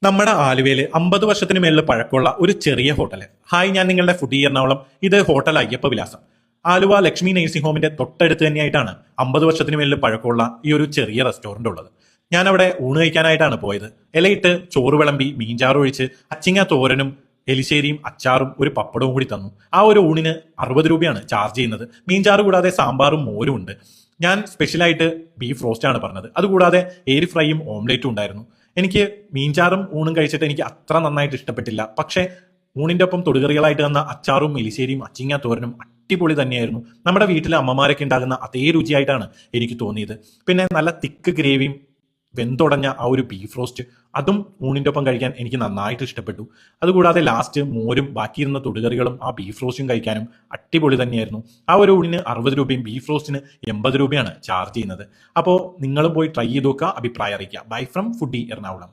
നമ്മുടെ ആലുവയിൽ 50 വർഷത്തിന് മേളിൽ പഴക്കമുള്ള ഒരു ചെറിയ ഹോട്ടൽ. ഹായ്, ഞാൻ നിങ്ങളുടെ ഫുഡി എറണാകുളം. ഇത് ഹോട്ടൽ അയ്യപ്പ വിലാസം. ആലുവ ലക്ഷ്മി നഴ്സിംഗ് ഹോമിന്റെ തൊട്ടടുത്ത് തന്നെയായിട്ടാണ് 50 വർഷത്തിന് മേളിൽ പഴക്കമുള്ള ഈ ഒരു ചെറിയ റെസ്റ്റോറന്റ് ഉള്ളത്. ഞാൻ അവിടെ ഊണ് കഴിക്കാനായിട്ടാണ് പോയത്. ഇലയിട്ട് ചോറ് വിളമ്പി മീൻചാറ് ഒഴിച്ച് അച്ചിങ്ങ തോരനും എലിശ്ശേരിയും അച്ചാറും ഒരു പപ്പടവും കൂടി തന്നു. ആ ഒരു ഊണിന് 60 രൂപയാണ് ചാർജ് ചെയ്യുന്നത്. മീൻചാറ് കൂടാതെ സാമ്പാറും മോരും ഉണ്ട്. ഞാൻ സ്പെഷ്യലായിട്ട് ബീഫ് റോസ്റ്റ് ആണ് പറഞ്ഞത്. അതുകൂടാതെ ഏരി ഫ്രൈയും ഓംലേറ്റും ഉണ്ടായിരുന്നു. എനിക്ക് മീൻചാറും ഊണും കഴിച്ചിട്ട് എനിക്ക് അത്ര നന്നായിട്ട് ഇഷ്ടപ്പെട്ടില്ല. പക്ഷേ ഊണിന്റെ ഒപ്പം തൊടുകറികളായിട്ട് തന്ന അച്ചാറും എലിശ്ശേരിയും അച്ചിങ്ങ തോരനും അടിപൊളി തന്നെയായിരുന്നു. നമ്മുടെ വീട്ടിലെ അമ്മമാരൊക്കെ ഉണ്ടാകുന്ന അതേ രുചിയായിട്ടാണ് എനിക്ക് തോന്നിയത്. പിന്നെ നല്ല തിക്ക് ഗ്രേവിയും വെന്തുടഞ്ഞ ആ ഒരു ബീഫ് റോസ്റ്റ്, അതും ഊണിന്റെ ഒപ്പം കഴിക്കാൻ എനിക്ക് നന്നായിട്ട് ഇഷ്ടപ്പെട്ടു. അതുകൂടാതെ ലാസ്റ്റ് മോരും ബാക്കിയിരുന്ന തൊടുകറികളും ആ ബീഫ് റോസ്റ്റും കഴിക്കാനും അടിപൊളി തന്നെയായിരുന്നു. ആ ഒരു ഊണിന് 60 രൂപയും ബീഫ് റോസ്റ്റിന് 80 രൂപയാണ് ചാർജ് ചെയ്യുന്നത്. അപ്പോൾ നിങ്ങളും പോയി ട്രൈ ചെയ്ത് നോക്കുക, അഭിപ്രായം അറിയിക്കുക. Bye from foodie Ernakulam.